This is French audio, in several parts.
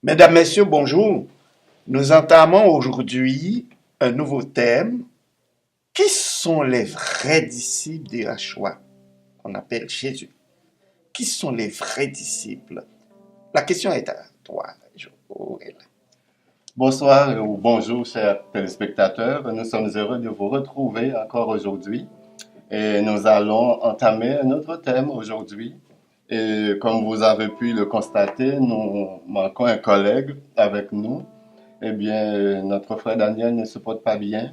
Mesdames, Messieurs, bonjour. Nous entamons aujourd'hui un nouveau thème. Qui sont les vrais disciples de Yahshua, qu'on appelle Jésus? Qui sont les vrais disciples? La question est à toi, Joël. Bonsoir ou bonjour, chers téléspectateurs. Nous sommes heureux de vous retrouver encore aujourd'hui et nous allons entamer un autre thème aujourd'hui. Et comme vous avez pu le constater, nous manquons un collègue avec nous. Eh bien, notre frère Daniel ne se porte pas bien,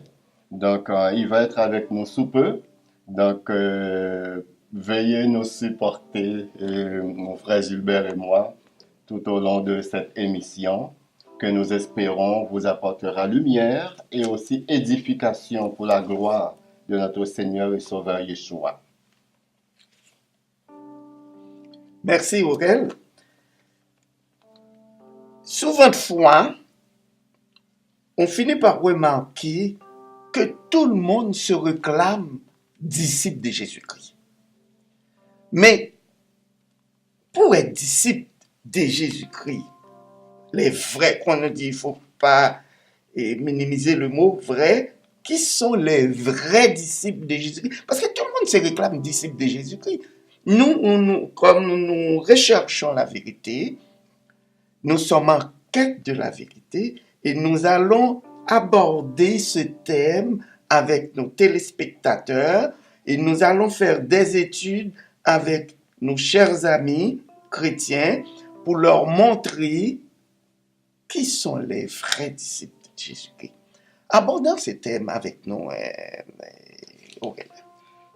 donc il va être avec nous sous peu. Donc, veuillez nous supporter, mon frère Gilbert et moi, tout au long de cette émission que nous espérons vous apportera lumière et aussi édification pour la gloire de notre Seigneur et Sauveur Yeshua. Merci, Aurel. Souvent de fois, on finit par remarquer que tout le monde se réclame disciple de Jésus-Christ. Mais pour être disciple de Jésus-Christ, les vrais, qu'on ne dit, il ne faut pas minimiser le mot vrai, qui sont les vrais disciples de Jésus-Christ? Parce que tout le monde se réclame disciple de Jésus-Christ. Comme nous recherchons la vérité, nous sommes en quête de la vérité et nous allons aborder ce thème avec nos téléspectateurs et nous allons faire des études avec nos chers amis chrétiens pour leur montrer qui sont les vrais disciples de Jésus-Christ. Abordons ce thème avec nous, Aurélien.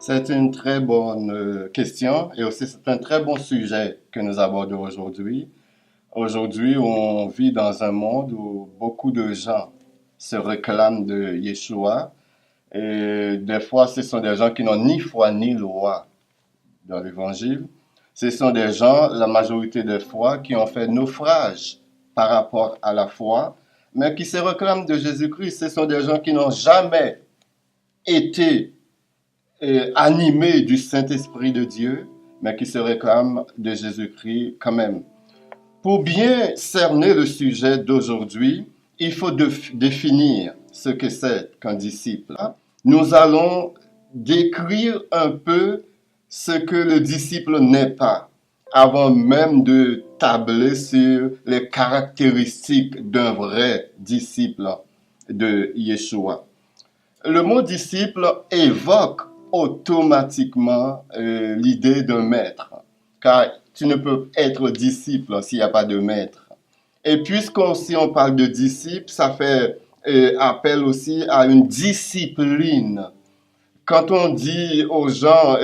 C'est une très bonne question et aussi c'est un très bon sujet que nous abordons aujourd'hui. Aujourd'hui, on vit dans un monde où beaucoup de gens se réclament de Yeshua et des fois, ce sont des gens qui n'ont ni foi ni loi dans l'Évangile. Ce sont des gens, la majorité des fois, qui ont fait naufrage par rapport à la foi, mais qui se réclament de Jésus-Christ. Ce sont des gens qui n'ont jamais été animés du Saint-Esprit de Dieu, mais qui se réclament de Jésus-Christ quand même. Pour bien cerner le sujet d'aujourd'hui, il faut définir ce que c'est qu'un disciple. Nous allons décrire un peu ce que le disciple n'est pas, avant même de tabler sur les caractéristiques d'un vrai disciple de Yeshua. Le mot disciple évoque automatiquement l'idée d'un maître, car tu ne peux être disciple s'il n'y a pas de maître. Et si on parle de disciple, ça fait appel aussi à une discipline. Quand on dit aux gens,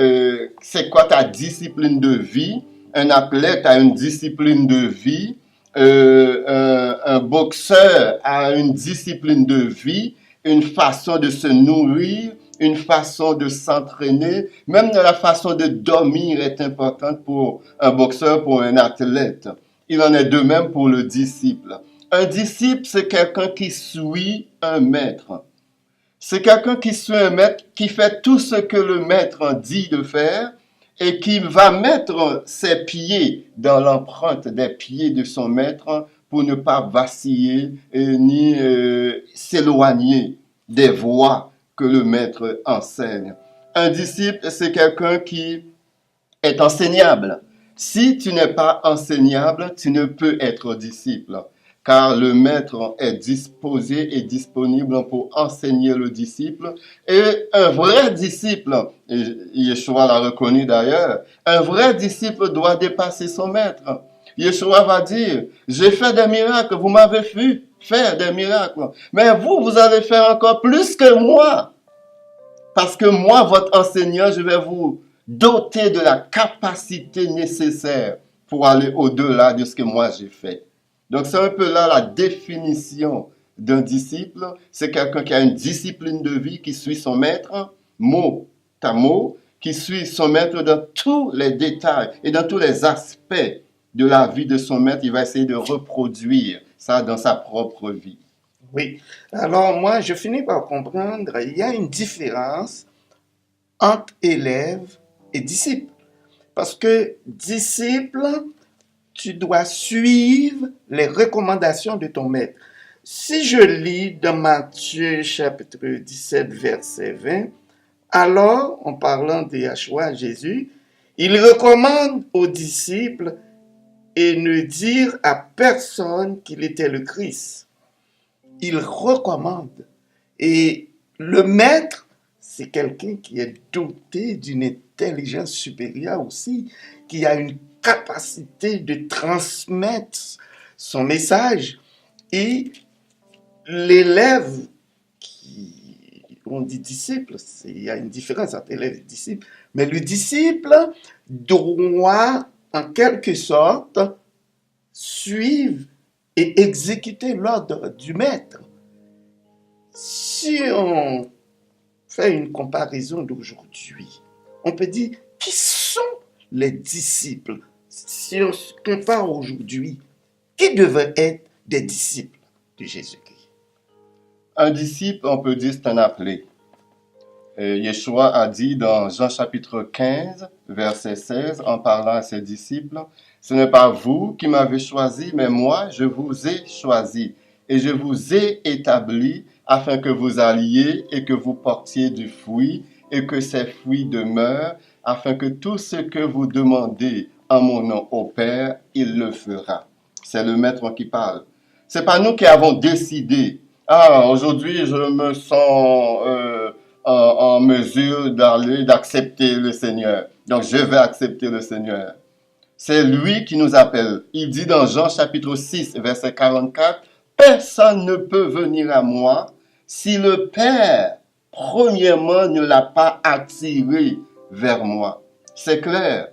c'est quoi ta discipline de vie? Un athlète a une discipline de vie, un boxeur a une discipline de vie, une façon de se nourrir, une façon de s'entraîner, même la façon de dormir est importante pour un boxeur, pour un athlète. Il en est de même pour le disciple. Un disciple, c'est quelqu'un qui suit un maître. C'est quelqu'un qui suit un maître, qui fait tout ce que le maître dit de faire et qui va mettre ses pieds dans l'empreinte des pieds de son maître pour ne pas vaciller ni s'éloigner des voies que le maître enseigne. Un disciple, c'est quelqu'un qui est enseignable. Si tu n'es pas enseignable, tu ne peux être disciple, car le maître est disposé et disponible pour enseigner le disciple. Et un vrai disciple, et Yeshua l'a reconnu d'ailleurs, un vrai disciple doit dépasser son maître. Yeshua va dire, j'ai fait des miracles, vous m'avez vu faire des miracles, mais vous allez faire encore plus que moi. Parce que moi, votre enseignant, je vais vous doter de la capacité nécessaire pour aller au-delà de ce que moi j'ai fait. Donc c'est un peu là la définition d'un disciple. C'est quelqu'un qui a une discipline de vie, qui suit son maître, mot à mot, qui suit son maître dans tous les détails et dans tous les aspects de la vie de son maître. Il va essayer de reproduire ça dans sa propre vie. Oui. Alors moi, je finis par comprendre, il y a une différence entre élève et disciple. Parce que disciple, tu dois suivre les recommandations de ton maître. Si je lis dans Matthieu chapitre 17, verset 20, alors, en parlant de Yahshua, Jésus, il recommande aux disciples et ne dire à personne qu'il était le Christ. Il recommande. Et le maître, c'est quelqu'un qui est doté d'une intelligence supérieure aussi, qui a une capacité de transmettre son message. Et l'élève, on dit disciple, il y a une différence entre élève et disciple, mais le disciple doit en quelque sorte suivre et exécuter l'ordre du maître. Si on fait une comparaison d'aujourd'hui, on peut dire qui sont les disciples. Si on se compare aujourd'hui, qui devraient être des disciples de Jésus-Christ? Un disciple, on peut dire, c'est un appelé. Yeshua a dit dans Jean chapitre 15, verset 16, en parlant à ses disciples, « Ce n'est pas vous qui m'avez choisi, mais moi, je vous ai choisi, et je vous ai établi afin que vous alliez et que vous portiez du fruit, et que ces fruits demeurent, afin que tout ce que vous demandez en mon nom au Père, il le fera. » C'est le Maître qui parle. C'est pas nous qui avons décidé. Ah, aujourd'hui, je me sens en mesure d'accepter le Seigneur. Donc, je vais accepter le Seigneur. C'est lui qui nous appelle. Il dit dans Jean chapitre 6, verset 44, « Personne ne peut venir à moi si le Père, premièrement, ne l'a pas attiré vers moi. » C'est clair.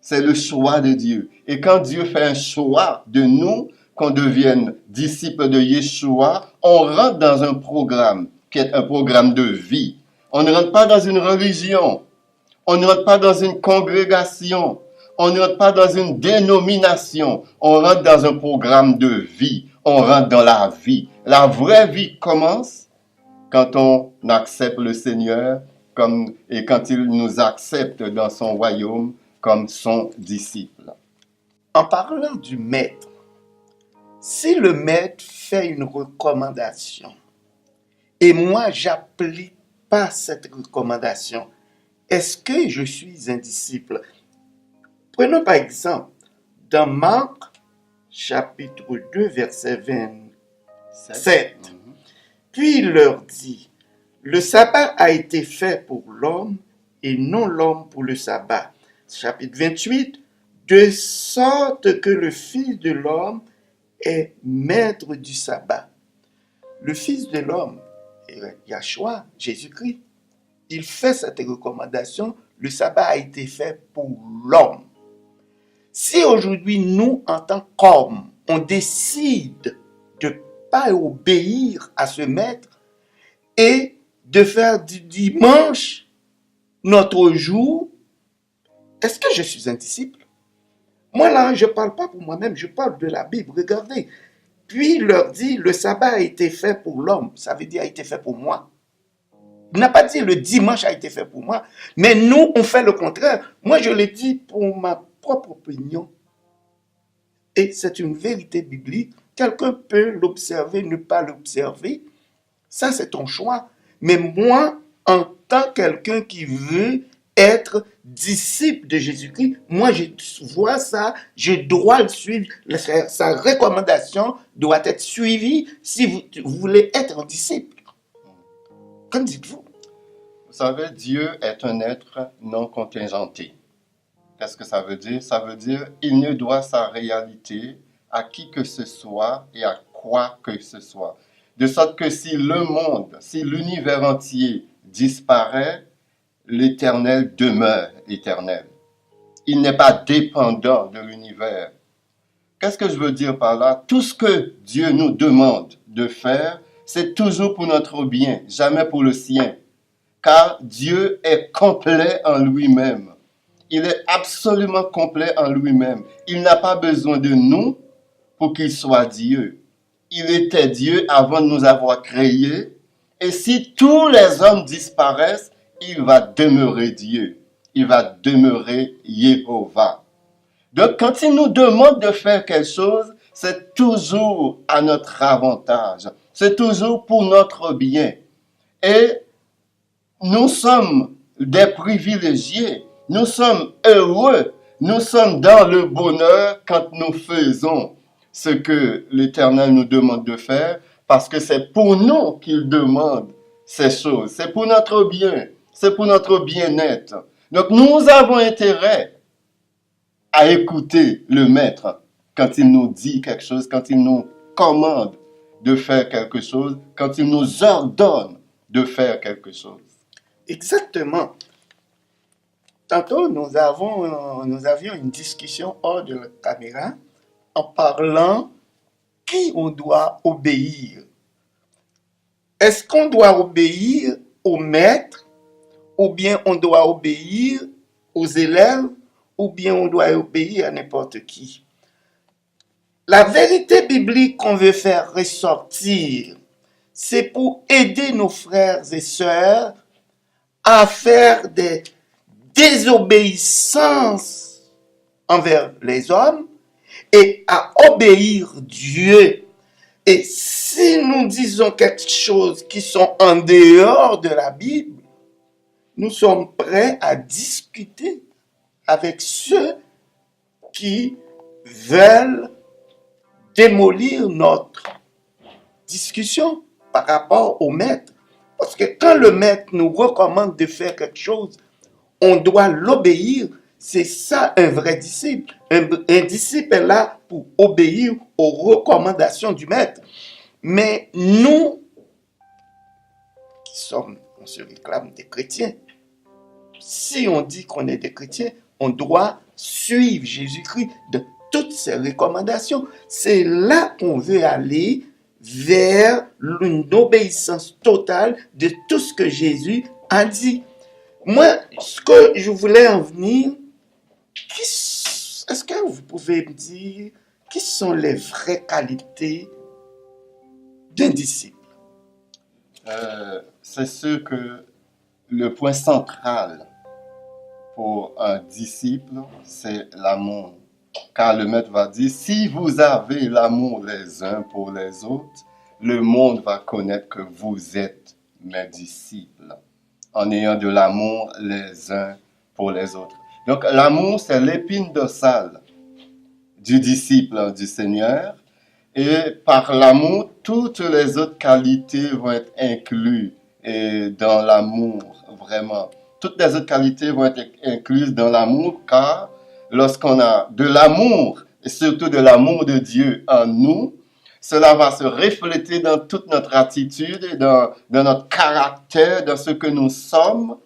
C'est le choix de Dieu. Et quand Dieu fait un choix de nous, qu'on devienne disciple de Yeshua, on rentre dans un programme qui est un programme de vie. On ne rentre pas dans une religion. On ne rentre pas dans une congrégation. On ne rentre pas dans une dénomination. On rentre dans un programme de vie. On rentre dans la vie. La vraie vie commence quand on accepte le Seigneur et quand il nous accepte dans son royaume comme son disciple. En parlant du maître, si le maître fait une recommandation et moi j'applique pas cette recommandation, est-ce que je suis un disciple? Prenons par exemple dans Marc chapitre 2 verset 27. Puis il leur dit, le sabbat a été fait pour l'homme et non l'homme pour le sabbat. Chapitre 28, de sorte que le Fils de l'homme est maître du sabbat. Le Fils de l'homme, Yahshua, Jésus-Christ, il fait cette recommandation, le sabbat a été fait pour l'homme. Si aujourd'hui, nous, en tant qu'hommes, on décide de ne pas obéir à ce maître et de faire du dimanche notre jour, est-ce que je suis un disciple? Moi là, je ne parle pas pour moi-même, je parle de la Bible. Regardez. Puis il leur dit, le sabbat a été fait pour l'homme. Ça veut dire a été fait pour moi. Il n'a pas dit le dimanche a été fait pour moi. Mais nous, on fait le contraire. Moi, je l'ai dit pour ma propre opinion. Et c'est une vérité biblique. Quelqu'un peut l'observer, ne pas l'observer. Ça, c'est ton choix. Mais moi, en tant que quelqu'un qui veut être disciple de Jésus-Christ, moi je vois ça, je dois le suivre. Sa recommandation doit être suivie si vous voulez être un disciple. Qu'en dites-vous? Vous savez, Dieu est un être non contingenté. Qu'est-ce que ça veut dire? Ça veut dire qu'il ne doit sa réalité à qui que ce soit et à quoi que ce soit. De sorte que si le monde, si l'univers entier disparaît, l'Éternel demeure éternel. Il n'est pas dépendant de l'univers. Qu'est-ce que je veux dire par là? Tout ce que Dieu nous demande de faire, c'est toujours pour notre bien, jamais pour le sien. Car Dieu est complet en lui-même. Il est absolument complet en lui-même. Il n'a pas besoin de nous pour qu'il soit Dieu. Il était Dieu avant de nous avoir créés. Et si tous les hommes disparaissent, il va demeurer Dieu. Il va demeurer Jéhovah. Donc, quand il nous demande de faire quelque chose, c'est toujours à notre avantage. C'est toujours pour notre bien. Et nous sommes des privilégiés. Nous sommes heureux. Nous sommes dans le bonheur quand nous faisons ce que l'Éternel nous demande de faire, parce que c'est pour nous qu'il demande ces choses. C'est pour notre bien. C'est pour notre bien-être. Donc, nous avons intérêt à écouter le maître quand il nous dit quelque chose, quand il nous commande de faire quelque chose, quand il nous ordonne de faire quelque chose. Exactement. Tantôt, nous avions une discussion hors de la caméra en parlant qui on doit obéir. Est-ce qu'on doit obéir au maître ou bien on doit obéir aux élèves ou bien on doit obéir à n'importe qui? La vérité biblique qu'on veut faire ressortir, c'est pour aider nos frères et sœurs à faire des désobéissances envers les hommes et à obéir Dieu. Et si nous disons quelque chose qui sont en dehors de la Bible, nous sommes prêts à discuter avec ceux qui veulent démolir notre discussion par rapport au maître. Parce que quand le maître nous recommande de faire quelque chose, on doit l'obéir. C'est ça un vrai disciple. Un disciple est là pour obéir aux recommandations du maître. Mais nous, on se réclame des chrétiens. Si on dit qu'on est des chrétiens, on doit suivre Jésus-Christ de toutes ses recommandations. C'est là qu'on veut aller vers une obéissance totale de tout ce que Jésus a dit. Moi, ce que je voulais en venir, est-ce que vous pouvez me dire qui sont les vraies qualités d'un disciple? C'est sûr que le point central pour un disciple, c'est l'amour. Car le maître va dire, si vous avez l'amour les uns pour les autres, le monde va connaître que vous êtes mes disciples, en ayant de l'amour les uns pour les autres. Donc l'amour, c'est l'épine dorsale du disciple du Seigneur. Et par l'amour, toutes les autres qualités vont être incluses dans l'amour, vraiment. Toutes les autres qualités vont être incluses dans l'amour, car lorsqu'on a de l'amour, et surtout de l'amour de Dieu en nous, cela va se refléter dans toute notre attitude, et dans notre caractère, dans ce que nous sommes,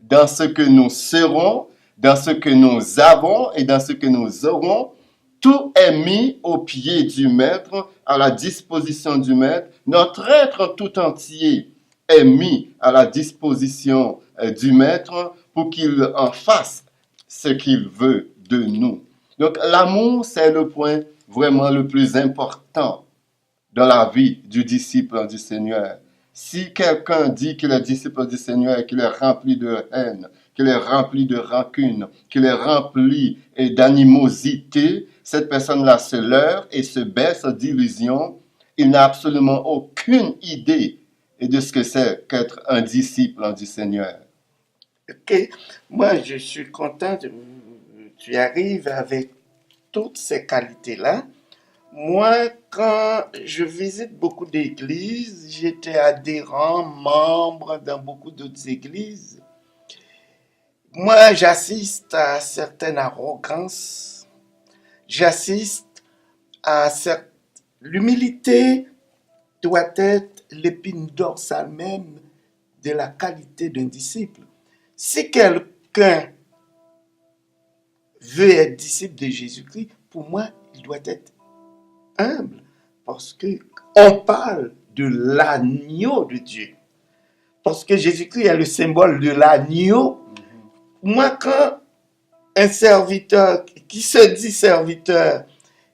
dans ce que nous serons, dans ce que nous avons et dans ce que nous aurons. Tout est mis au pied du maître, à la disposition du maître. Notre être tout entier est mis à la disposition du maître pour qu'il en fasse ce qu'il veut de nous. Donc l'amour, c'est le point vraiment le plus important dans la vie du disciple du Seigneur. Si quelqu'un dit qu'il est disciple du Seigneur et qu'il est rempli de haine, qu'il est rempli de rancune, qu'il est rempli d'animosité, cette personne-là se leurre et se baisse d'illusion. Il n'a absolument aucune idée de ce que c'est qu'être un disciple du Seigneur. Ok, moi je suis content que tu arrives avec toutes ces qualités-là. Moi, quand je visite beaucoup d'églises, j'étais adhérent, membre dans beaucoup d'autres églises. Moi, j'assiste à certaines arrogances. J'assiste à certaines... L'humilité doit être l'épine dorsale même de la qualité d'un disciple. Si quelqu'un veut être disciple de Jésus-Christ, pour moi, il doit être humble. Parce que on parle de l'agneau de Dieu. Parce que Jésus-Christ est le symbole de l'agneau. Moi, quand un serviteur qui se dit serviteur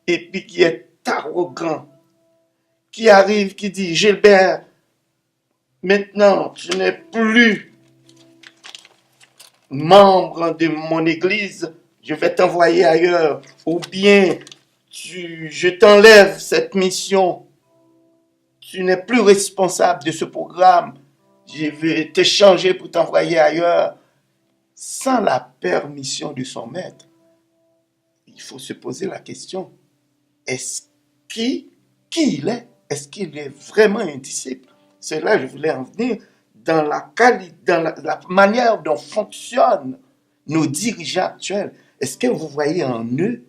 et puis qui est arrogant, qui arrive, qui dit, Gilbert, maintenant, tu n'es plus membre de mon église, je vais t'envoyer ailleurs, ou bien je t'enlève cette mission, tu n'es plus responsable de ce programme, je vais te changer pour t'envoyer ailleurs, sans la permission de son maître. Il faut se poser la question, est-ce qui il est? Est-ce qu'il est vraiment un disciple? C'est là que je voulais en venir, dans la manière dont fonctionnent nos dirigeants actuels. Est-ce que vous voyez en eux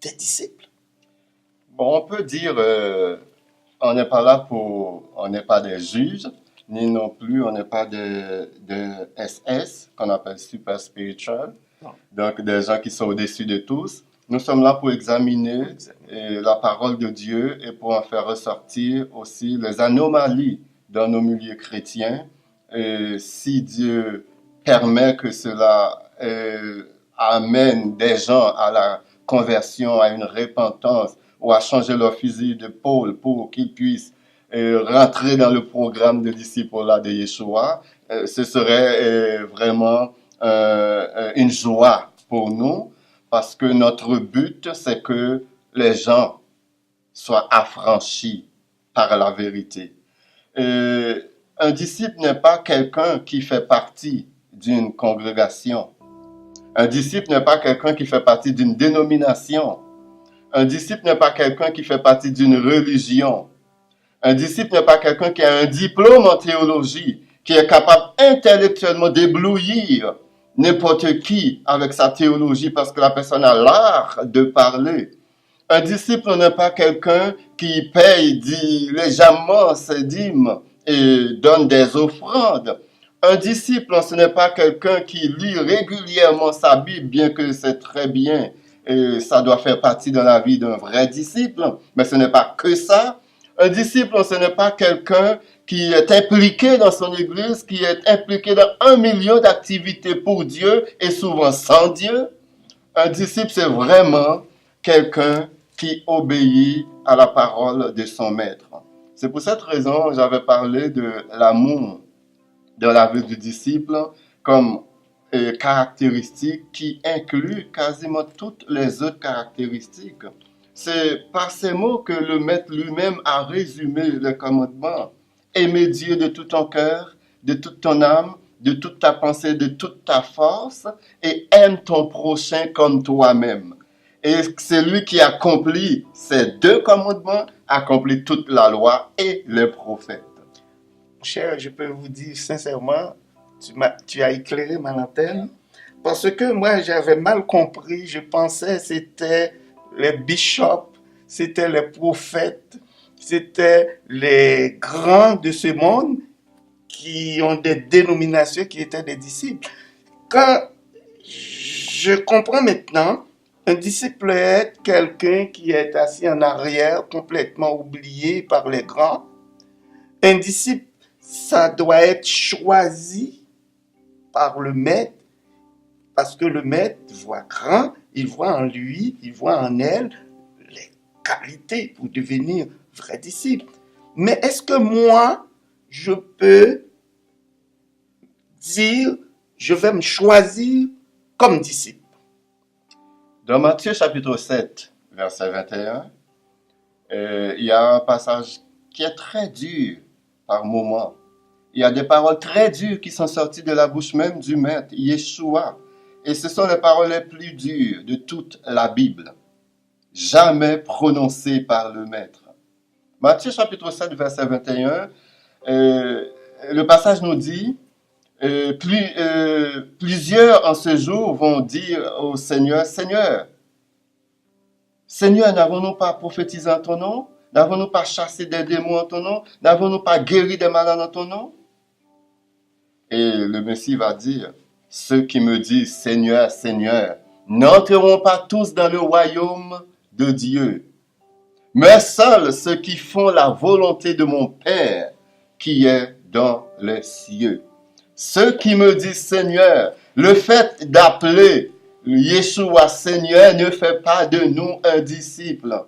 des disciples? Bon, on peut dire, on n'est pas là on n'est pas des juges, ni non plus, on n'est pas des SS, qu'on appelle super spiritual, Non. donc des gens qui sont au-dessus de tous. Nous sommes là pour examiner la parole de Dieu et pour en faire ressortir aussi les anomalies dans nos milieux chrétiens. Et si Dieu permet que cela amène des gens à la conversion, à une repentance ou à changer leur fusil d'épaule pour qu'ils puissent rentrer dans le programme de disciples-là de Yeshua, ce serait vraiment une joie pour nous. Parce que notre but, c'est que les gens soient affranchis par la vérité. Un disciple n'est pas quelqu'un qui fait partie d'une congrégation. Un disciple n'est pas quelqu'un qui fait partie d'une dénomination. Un disciple n'est pas quelqu'un qui fait partie d'une religion. Un disciple n'est pas quelqu'un qui a un diplôme en théologie, qui est capable intellectuellement d'éblouir n'importe qui avec sa théologie parce que la personne a l'art de parler. Un disciple n'est pas quelqu'un qui paye légèrement ses dîmes et donne des offrandes. Un disciple, ce n'est pas quelqu'un qui lit régulièrement sa Bible, bien que c'est très bien et ça doit faire partie de la vie d'un vrai disciple, mais ce n'est pas que ça. Un disciple, ce n'est pas quelqu'un qui est impliqué dans son église, qui est impliqué dans 1 million d'activités pour Dieu et souvent sans Dieu. Un disciple, c'est vraiment quelqu'un qui obéit à la parole de son maître. C'est pour cette raison que j'avais parlé de l'amour de la vie du disciple comme caractéristique qui inclut quasiment toutes les autres caractéristiques. C'est par ces mots que le maître lui-même a résumé le commandement. Aimer Dieu de tout ton cœur, de toute ton âme, de toute ta pensée, de toute ta force, et aime ton prochain comme toi-même. Et celui qui accomplit ces 2 commandements accomplit toute la loi et les prophètes. Cher, je peux vous dire sincèrement, tu as éclairé ma lanterne, parce que moi j'avais mal compris, je pensais c'était les bishops, c'était les prophètes, c'était les grands de ce monde qui ont des dénominations qui étaient des disciples. Quand je comprends maintenant, un disciple est quelqu'un qui est assis en arrière, complètement oublié par les grands. Un disciple, ça doit être choisi par le maître, parce que le maître voit grand, il voit en lui, il voit en elle les qualités pour devenir vrai disciple. Mais est-ce que moi, je peux dire, je vais me choisir comme disciple? Dans Matthieu chapitre 7, verset 21, il y a un passage qui est très dur par moments. Il y a des paroles très dures qui sont sorties de la bouche même du maître, Yeshua. Et ce sont les paroles les plus dures de toute la Bible, jamais prononcées par le maître. Matthieu chapitre 7, verset 21, le passage nous dit, plusieurs en ce jour vont dire au Seigneur, Seigneur, n'avons-nous pas prophétisé en ton nom? N'avons-nous pas chassé des démons en ton nom? N'avons-nous pas guéri des malades en ton nom? Et le Messie va dire, ceux qui me disent Seigneur, Seigneur, n'entreront pas tous dans le royaume de Dieu, mais seuls ceux qui font la volonté de mon Père qui est dans les cieux. Ceux qui me disent Seigneur, le fait d'appeler Yeshua Seigneur ne fait pas de nous un disciple.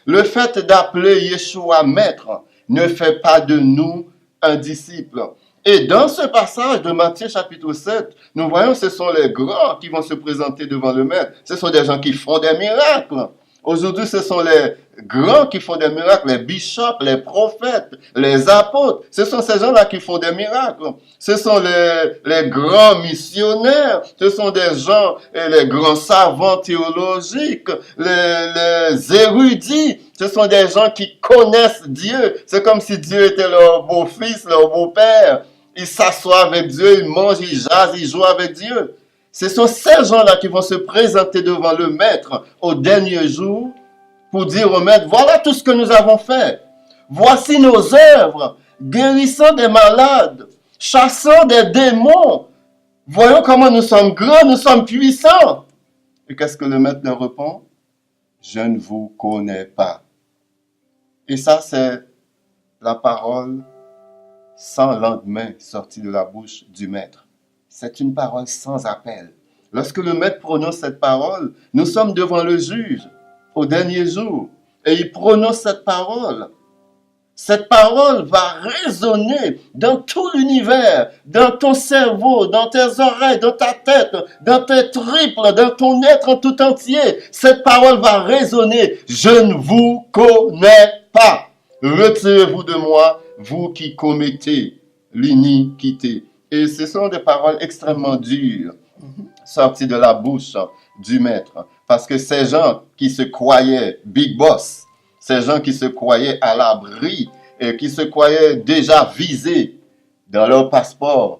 Le fait d'appeler Yeshua Maître ne fait pas de nous un disciple. Et dans ce passage de Matthieu chapitre 7, nous voyons que ce sont les grands qui vont se présenter devant le maître. Ce sont des gens qui font des miracles. Aujourd'hui, ce sont les grands qui font des miracles, les bishops, les prophètes, les apôtres. Ce sont ces gens-là qui font des miracles. Ce sont les grands missionnaires. Ce sont des gens, les grands savants théologiques, les érudits. Ce sont des gens qui connaissent Dieu. C'est comme si Dieu était leur beau-fils, leur beau-père. Ils s'assoient avec Dieu, ils mangent, ils jasent, ils jouent avec Dieu. Ce sont ces gens-là qui vont se présenter devant le maître au dernier jour pour dire au maître, voilà tout ce que nous avons fait. Voici nos œuvres, guérissant des malades, chassant des démons. Voyons comment nous sommes grands, nous sommes puissants. Et qu'est-ce que le maître leur répond? Je ne vous connais pas. Et ça, c'est la parole sans lendemain sortie de la bouche du maître. C'est une parole sans appel. Lorsque le maître prononce cette parole, nous sommes devant le juge au dernier jour. Et il prononce cette parole. Cette parole va résonner dans tout l'univers, dans ton cerveau, dans tes oreilles, dans ta tête, dans tes triples, dans ton être en tout entier. Cette parole va résonner. Je ne vous connais pas. Retirez-vous de moi, vous qui commettez l'iniquité. Et ce sont des paroles extrêmement dures, sorties de la bouche du maître. Parce que ces gens qui se croyaient big boss, ces gens qui se croyaient à l'abri et qui se croyaient déjà visés dans leur passeport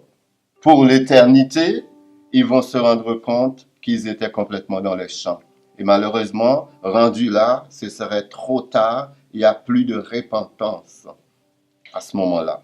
pour l'éternité, ils vont se rendre compte qu'ils étaient complètement dans les champs. Et malheureusement, rendu là, ce serait trop tard, il n'y a plus de repentance à ce moment-là.